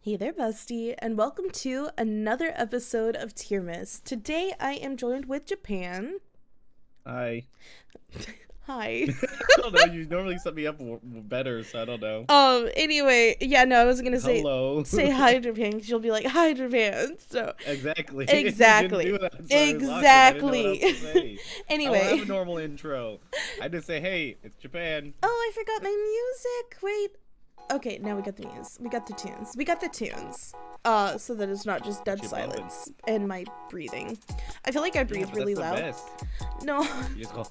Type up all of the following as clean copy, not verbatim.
Hey there, bestie, and welcome to another episode of Tier Miss. Today I am joined with Japan. Hi. Hi. I don't know. You normally set me up better, so I don't know. Anyway, yeah, no, I wasn't gonna Hello. say hi, Japan, because you'll be like, hi, Japan. So, Exactly. You didn't exactly. do that, so I was awkward. I didn't know what else Exactly. to say. I don't have Anyway. a normal intro. I just say, hey, it's Japan. Oh, I forgot my music. Wait. Okay, now we got the music. We got the tunes. So that it's not just dead What you silence and my breathing. I feel like I breathe Yeah, but really that's loud. the best. No, You just go.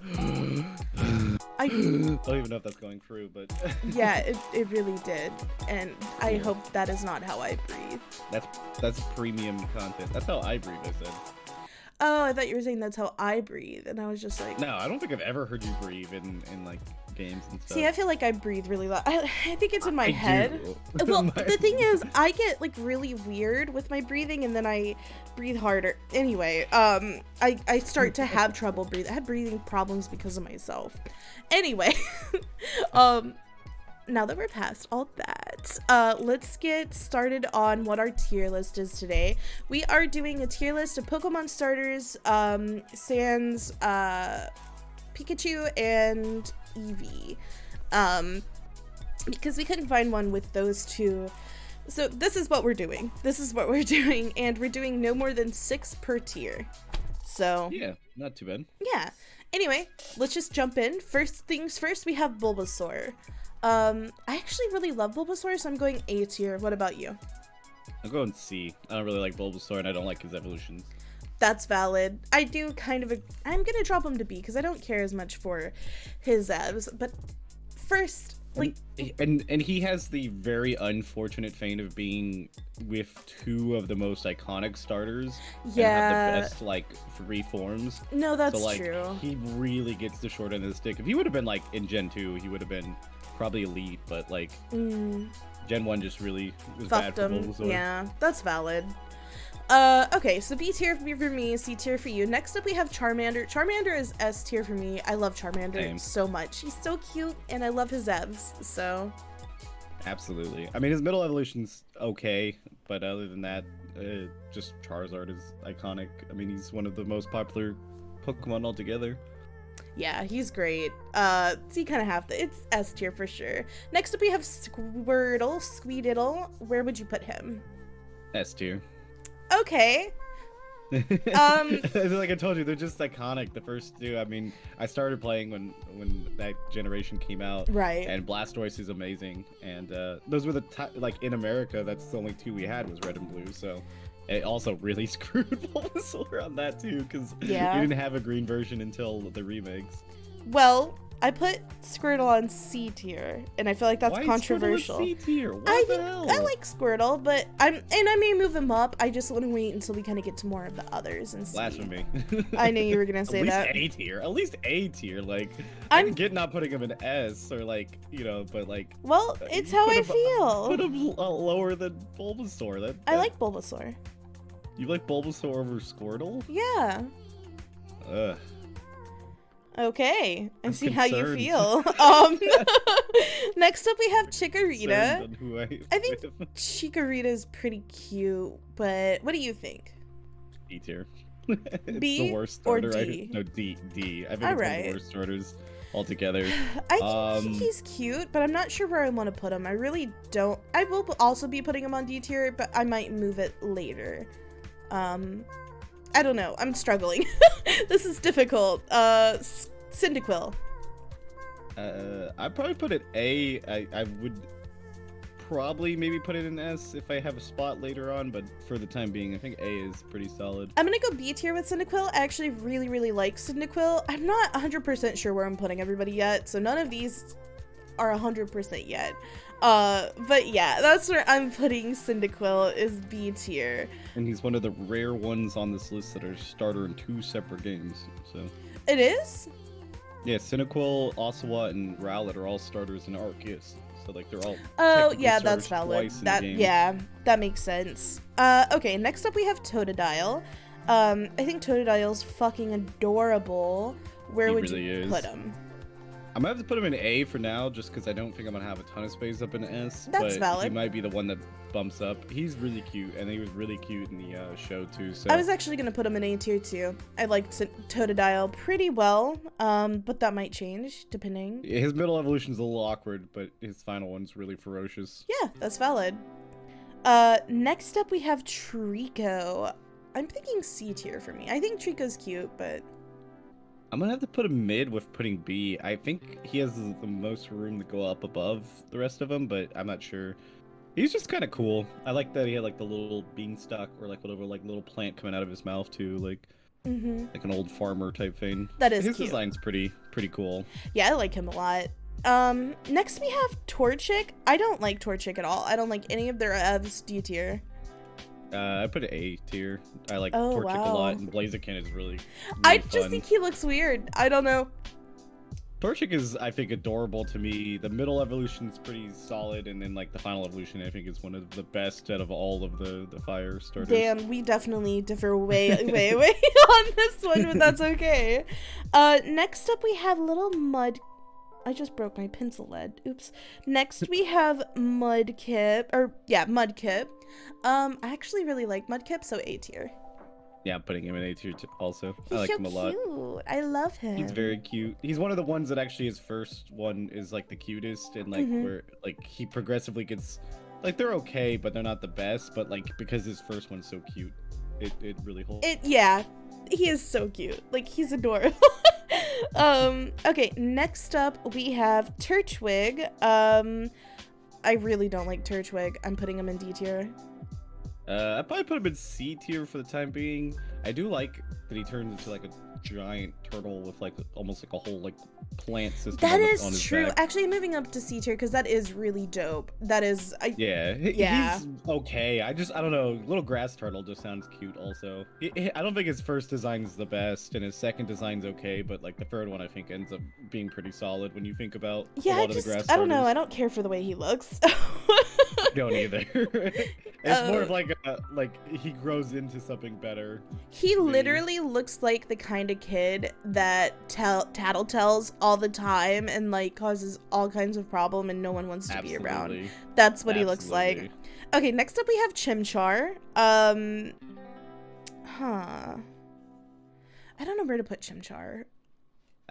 I I don't even know if that's going through, but yeah, it really did, and I hope that is not how I breathe. that's premium content. That's how I breathe. I said. Oh, I thought you were saying that's how I breathe, and I was just like, No, I don't think I've ever heard you breathe in like games and stuff. see, I feel like I breathe really loud. I think it's in my I head. do. Well, the thing is, I get like really weird with my breathing, and then I breathe harder. Anyway, I start to have trouble breathing. I have breathing problems because of myself. Anyway, now that we're past all that, let's get started on what our tier list is today. We are doing a tier list of Pokemon starters, sans Pikachu and Eevee, because we couldn't find one with those two. So this is what we're doing. And we're doing no more than 6 per tier. So Yeah, not too bad. yeah. Anyway, let's just jump in. First things first, we have Bulbasaur. I actually really love Bulbasaur, so I'm going A tier. What about you? I'm going C. I don't really like Bulbasaur, and I don't like his evolutions. That's valid. I do kind of I'm gonna drop him to B because I don't care as much for his abs. But first, like, And he has the very unfortunate fate of being with two of the most iconic starters. yeah, And have the best like three forms. no, that's So like true. he really gets the short end of the stick. If he would have been like in Gen 2, he would have been probably elite, but like Gen 1 just really was bad Fucked for him. Bulbasaur. Yeah, that's valid. Okay, so B tier for me, C tier for you. Next up we have Charmander. Charmander is S tier for me. I love Charmander Same. so much. He's so cute, and I love his abs, so. Absolutely. I mean, his middle evolution's okay, but other than that, just Charizard is iconic. I mean, he's one of the most popular Pokemon altogether. Yeah, he's great. So you kind of have to. It's S tier for sure. Next up we have Squirtle. Where would you put him? S tier. Okay. Like I told you, they're just iconic. The first two. I mean, I started playing when that generation came out, Right. and Blastoise is amazing. And those were the like in America. That's the only two we had was Red and Blue. So it also really screwed Bulbasaur on that too, because Yeah. you didn't have a green version until the remakes. Well, I put Squirtle on C tier, and I feel like that's Why controversial. Is Squirtle a C tier? What I the think hell? I like Squirtle, but I may move him up. I just want to wait until we kind of get to more of the others and see. Blasphemy. I knew you were gonna say that. At least A tier. At least A tier. Like I'm- I get not putting him in S or like but like. Well, it's you how put I him- feel. Put him lower than Bulbasaur. I like Bulbasaur. You like Bulbasaur over Squirtle? Yeah. Ugh. Okay, I I'm see how you concerned. feel. Next up we have Chikorita. Concerned on who I think with. Chikorita is pretty cute, but what do you think? D tier. It's B the worst or starter. D? No, D. D. I think it's one of Alright. the worst starters altogether. I think he's cute, but I'm not sure where I want to put him. I really don't. I will also be putting him on D tier, but I might move it later. I don't know. I'm struggling. This is difficult. Cyndaquil. I'd probably put it A. I would probably maybe put it in S if I have a spot later on, but for the time being, I think A is pretty solid. I'm gonna go B tier with Cyndaquil. I actually really, really like Cyndaquil. I'm not 100% sure where I'm putting everybody yet, so none of these are 100% yet. But yeah, that's where I'm putting Cyndaquil, is B tier. And he's one of the rare ones on this list that are starter in 2 separate games. So It is? yeah, Cyndaquil, Ocelot, and Rowlet are all starters in Arceus. So like they're all. Oh technically yeah, that's starters valid. twice in the That game. yeah, that makes sense. Okay, next up we have Totodile. I think Totodile's fucking adorable. Where He would really you is. put him? I'm gonna have to put him in A for now, just because I don't think I'm gonna have a ton of space up in S. That's but valid. He might be the one that bumps up. He's really cute, and he was really cute in the show too. So I was actually gonna put him in A tier too. I liked Totodile pretty well, but that might change depending. His middle evolution's a little awkward, but his final one's really ferocious. Yeah, that's valid. Next up we have Trico. I'm thinking C tier for me. I think Trico's cute, but I'm gonna have to put him mid with putting B. I think he has the most room to go up above the rest of them, but I'm not sure. He's just kind of cool. I like that he had like the little beanstalk or like whatever, like little plant coming out of his mouth too, like like an old farmer type thing. That is his cute. design's pretty cool. Yeah, I like him a lot. Next we have Torchic. I don't like Torchic at all. I don't like any of their evs. D tier. I put it A tier. I like Oh, Torchic wow. a lot, and Blaziken is really I fun. just think he looks weird. I don't know. Torchic is, I think, adorable to me. The middle evolution is pretty solid, and then like the final evolution, I think, is one of the best out of all of the fire starters. Damn, we definitely differ way on this one, but that's okay. Next up we have little Mud. I just broke my pencil lead. Oops. Next we have Mudkip. Mudkip. I actually really like Mudkip, so A tier. Yeah, I'm putting him in A tier also. He's I like so him a lot. cute. I love him. He's very cute. He's one of the ones that actually his first one is like the cutest, and like where like he progressively gets like they're okay, but they're not the best. But like because his first one's so cute, it really holds. Yeah, he is so cute. Like he's adorable. Okay, next up we have Turtwig. I really don't like Turtwig. I'm putting him in D tier. I probably put him in C tier for the time being. I do like that he turns into like a giant turtle with like almost like a whole like plant system. That on is his true. back. Actually, I'm moving up to C tier because that is really dope. That is, Yeah. Yeah. He's okay. I don't know. Little grass turtle just sounds cute. Also, I don't think his first design's the best, and his second design's okay, but like the third one, I think ends up being pretty solid when you think about a yeah. lot of the grass. I don't know. I starters. don't care for the way he looks. Don't either. It's more of like he grows into something better. He literally looks like the kind of kid that tattletales all the time and like causes all kinds of problem and no one wants to be around. That's what he looks like. Okay, next up we have Chimchar. I don't know where to put Chimchar.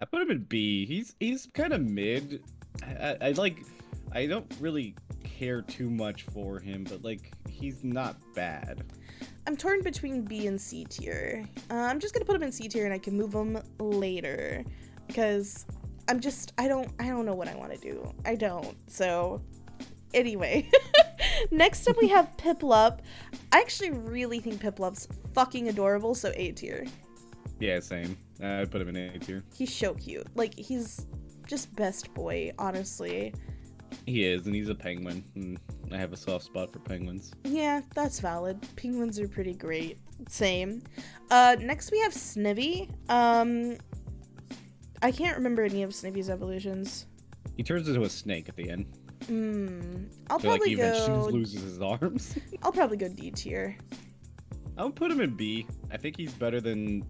I put him in B. He's kind of mid. I don't really care too much for him, but like he's not bad. I'm torn between B and C tier. I'm just gonna put him in C tier and I can move him later because I don't know what I want to do. I don't. So anyway, next up we have Piplup. I actually really think Piplup's fucking adorable, so A tier. Yeah, same. I'd put him in A tier. He's so cute. Like he's just best boy, honestly. He is, and he's a penguin, and I have a soft spot for penguins. Yeah, that's valid. Penguins are pretty great. Same. Next we have Snivy. I can't remember any of Snivy's evolutions. He turns into a snake at the end. I'll So, like, probably he eventually go. loses his arms. I'll probably go D tier. I'll put him in B. I think he's better than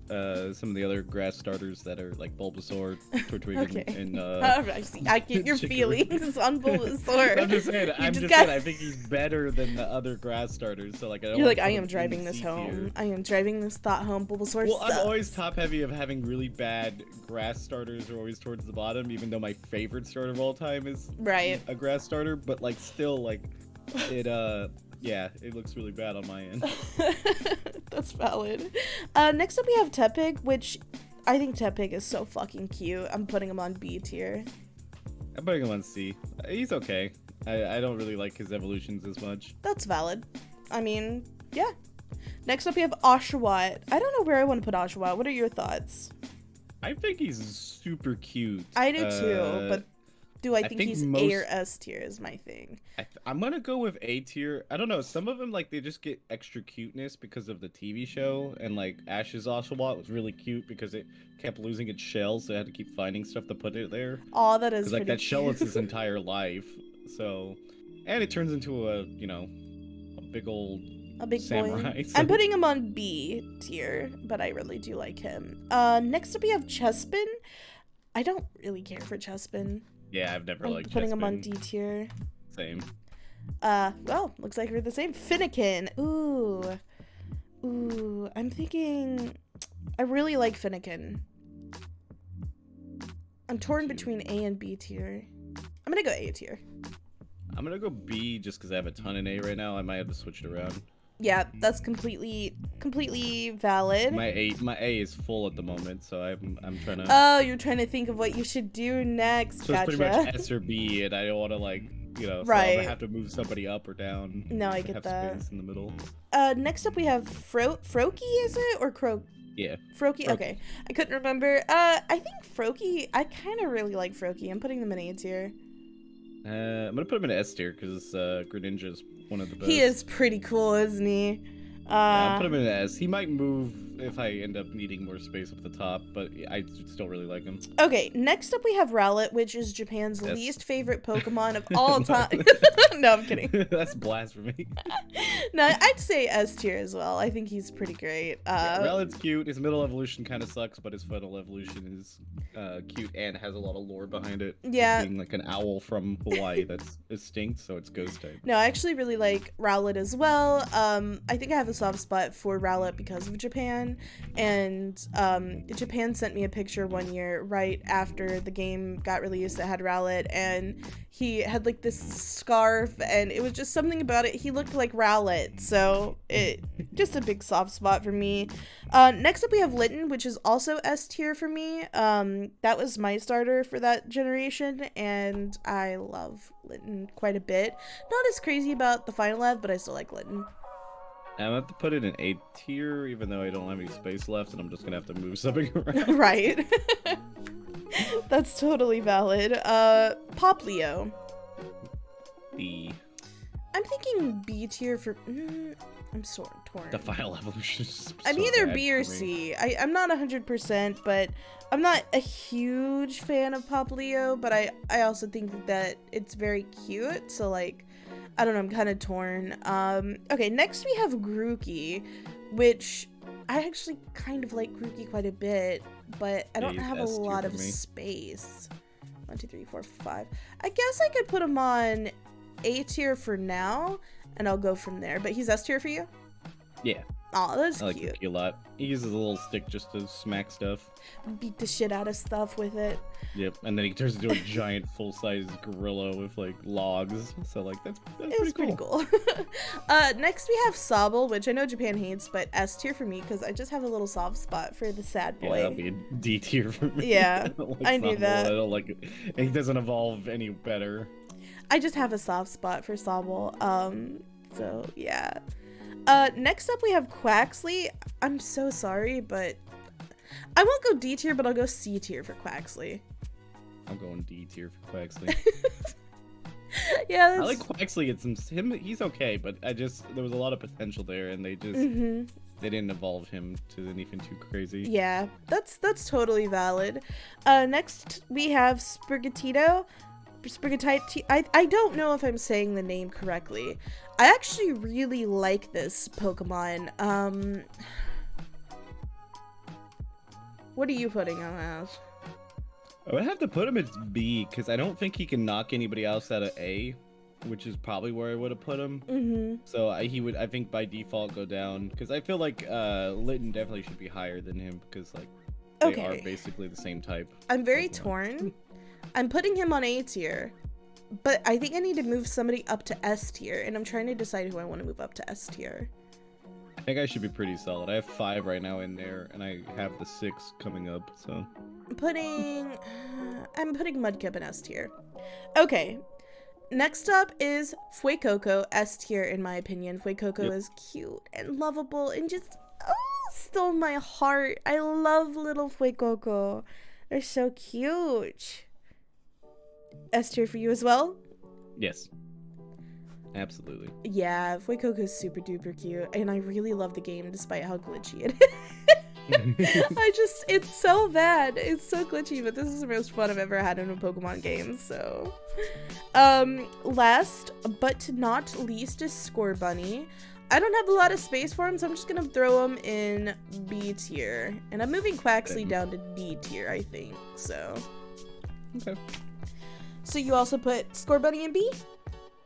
some of the other grass starters that are like Bulbasaur, Tortwig, Okay. and I see. I get your Chicory. feelings on Bulbasaur. I'm just saying. I think he's better than the other grass starters. So like, I don't You're wanna like, put I him am in driving this C home. tier. I am driving this thought home. Bulbasaur Well, sucks. I'm always top heavy of having really bad grass starters are always towards the bottom, even though my favorite starter of all time is Right. a grass starter. But like, still, like, yeah, it looks really bad on my end. That's valid. Next up we have Tepig, which I think Tepig is so fucking cute. I'm putting him on B tier. I'm putting him on C. He's okay. I don't really like his evolutions as much. That's valid. I mean, yeah. Next up we have Oshawott. I don't know where I want to put Oshawott. What are your thoughts? I think he's super cute. I do too, but do I think he's most- A or S tier is my thing. I'm gonna go with A tier. I don't know. Some of them, like, they just get extra cuteness because of the TV show, and like Ash's Oshawott was really cute because it kept losing its shell, so I had to keep finding stuff to put it there. Oh, that is Because like pretty that shell is cute. his entire life. So, and it turns into a a big old A big samurai. boy. So- I'm putting him on B tier, but I really do like him. Next up we have Chespin. I don't really care for Chespin. Yeah, I've never I'm liked putting him on Chespin. D tier. Same. Well, looks like we're the same. Finnegan. Ooh, I'm thinking. I really like Finnegan. I'm torn between A and B tier. I'm gonna go A tier. I'm gonna go B just because I have a ton in A right now. I might have to switch it around. Yeah, that's completely valid. My A is full at the moment, so I'm trying to. Oh, you're trying to think of what you should do next. So Gotcha. it's pretty much S or B, and I don't want to so Right. I'm gonna have to move somebody up or down. No, I to get have that. Space in the middle. Next up we have Froakie, is it? Or Yeah. Froakie? Okay. I couldn't remember. I think Froakie, I kind of really like Froakie. I'm putting them in A tier. I'm gonna put him in S tier because Greninja's one of the best. He is pretty cool, isn't he? Yeah, I'll put him in S. He might move if I end up needing more space up the top, but I still really like him. Okay, next up we have Rowlet, which is Japan's Yes. least favorite Pokemon of all time. No, I'm kidding. That's blasphemy. No, I'd say S tier as well. I think he's pretty great. Yeah, Rowlet's cute. His middle evolution kind of sucks, but his final evolution is cute and has a lot of lore behind it. Yeah. Being like an owl from Hawaii that's extinct, so it's ghost type. No, I actually really like Rowlet as well. I think I have a soft spot for Rowlet because of Japan, and Japan sent me a picture one year right after the game got released that had Rowlet, and he had like this scarf, and it was just something about it. He looked like Rowlet, so it just a big soft spot for me. Next up we have Litten, which is also S tier for me. That was my starter for that generation, and I love Litten quite a bit. Not as crazy about the final ev, but I still like Litten. I'm gonna have to put it in A tier, even though I don't have any space left, and I'm just gonna have to move something around. Right. That's totally valid. Poplio. B. I'm thinking B tier for. I'm so torn. The final evolution is just I'm so either bad B or for me. C. I'm not 100%, but I'm not a huge fan of Poplio, but I also think that it's very cute, so like, I don't know, I'm kind of torn. Okay, next we have Grookey, which I actually kind of like Grookey quite a bit, but I don't he's have a S tier lot for of me. space. 1, 2, 3, 4, 5. I guess I could put him on A tier for now, and I'll go from there. But he's S tier for you? Yeah, Aw, that's I like cute. Grookey a lot. He uses a little stick just to smack stuff. Beat the shit out of stuff with it. Yep, and then he turns into a giant full-size gorilla with like logs. So like that's It was pretty cool. Next we have Sobble, which I know Japan hates, but S tier for me because I just have a little soft spot for the sad Yeah, boy. that'll be a D tier for me. Yeah, don't I knew Sobble. that. I don't like it. And he doesn't evolve any better. I just have a soft spot for Sobble. So yeah. Next up we have Quaxley. I'm so sorry, but I won't go D tier, but I'll go C tier for Quaxley. I'm going D tier for Quaxley. Yeah, I that's... like Quaxley. It's him. He's okay, but there was a lot of potential there, and they just they didn't evolve him to anything too crazy. Yeah, that's totally valid. Next we have Sprigatito. Sprigatite. I don't know if I'm saying the name correctly. I actually really like this Pokemon. What are you putting on that? I would have to put him at B because I don't think he can knock anybody else out of A, which is probably where I would have put him. So he would, I think, by default go down because I feel like Litten definitely should be higher than him because like they are basically the same type. I'm very Pokemon. torn. I'm putting him on A tier, but I think I need to move somebody up to S tier, and I'm trying to decide who I want to move up to S tier. I think I should be pretty solid. I have 5 right now in there, and I have the 6 coming up. So I'm putting Mudkip in S tier. Okay. Next up is Fuecoco, S tier in my opinion. Fuecoco is cute and lovable and just stole my heart. I love little Fuecoco. They're so cute. S tier for you as well? Yes. Absolutely. Yeah, Fuecoco is super duper cute, and I really love the game despite how glitchy it is. It's so bad. It's so glitchy, but this is the most fun I've ever had in a Pokemon game, so. Last but not least is Scorbunny. I don't have a lot of space for him, so I'm just gonna throw him in B tier. And I'm moving Quaxley down to D tier, I think, so. Okay. So you also put Score Bunny in B?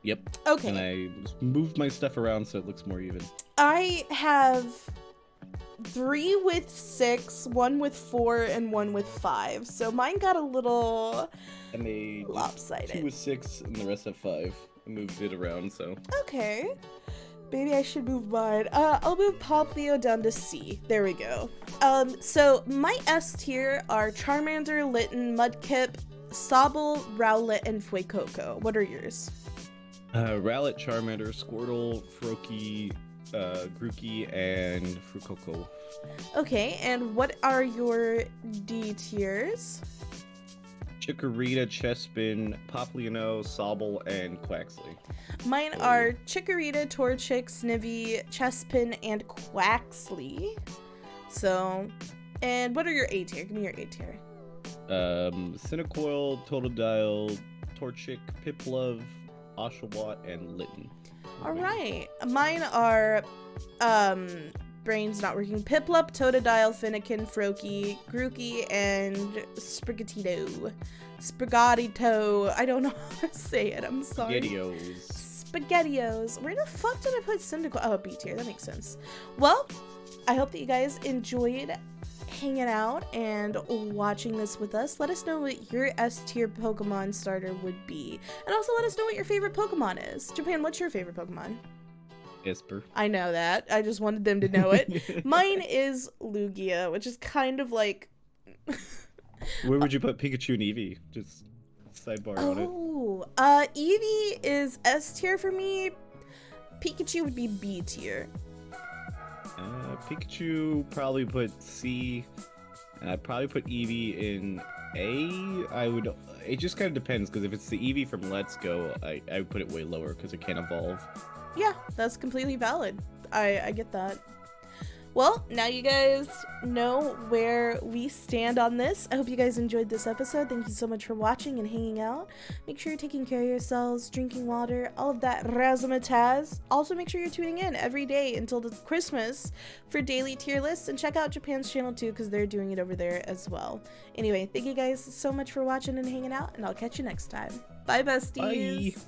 Yep. Okay. And I moved my stuff around so it looks more even. I have 3 with 6, 1 with 4, and 1 with 5. So mine got a little I made lopsided. 2 with 6 and the rest have 5. I moved it around, so. Okay. Maybe I should move mine. I'll move Poplio down to C. There we go. So my S tier are Charmander, Litten, Mudkip, Sobble, Rowlet, and Fuecoco. What are yours? Rowlet, Charmander, Squirtle, Froakie, Grookey, and Fuecoco. Okay, and what are your D tiers? Chikorita, Chespin, Poplio, Sobble, and Quaxley. Mine are Chikorita, Torchic, Snivy, Chespin, and Quaxley. So, and what are your A tier? Give me your A tier. Cinecoil, Totodile, Torchic, Piplup, Oshawott, and Litten. All right. Mine are, brain's not working. Piplup, Totodile, Finnegan, Froakie, Grookey, and Sprigatito. Sprigatito. I don't know how to say it. I'm sorry. Spaghettios. Where the fuck did I put Cyndaquil? Oh, B tier. That makes sense. Well, I hope that you guys enjoyed hanging out and watching this with us. Let us know what your S tier Pokemon starter would be. And also let us know what your favorite Pokemon is. Japan, what's your favorite Pokemon? Esper. I know that. I just wanted them to know it. Mine is Lugia, which is kind of like... Where would you put Pikachu and Eevee? Just sidebar on it. Oh, Eevee is S tier for me. Pikachu would be B tier. Pikachu probably put C. I'd probably put Eevee in A. It just kind of depends, because if it's the Eevee from Let's Go, I would put it way lower because it can't evolve. Yeah, that's completely valid. I get that. Well, now you guys know where we stand on this. I hope you guys enjoyed this episode. Thank you so much for watching and hanging out. Make sure you're taking care of yourselves, drinking water, all of that razzmatazz. Also, make sure you're tuning in every day until Christmas for daily tier lists, and check out Japan's channel too, because they're doing it over there as well. Anyway, thank you guys so much for watching and hanging out, and I'll catch you next time. Bye, besties! Bye!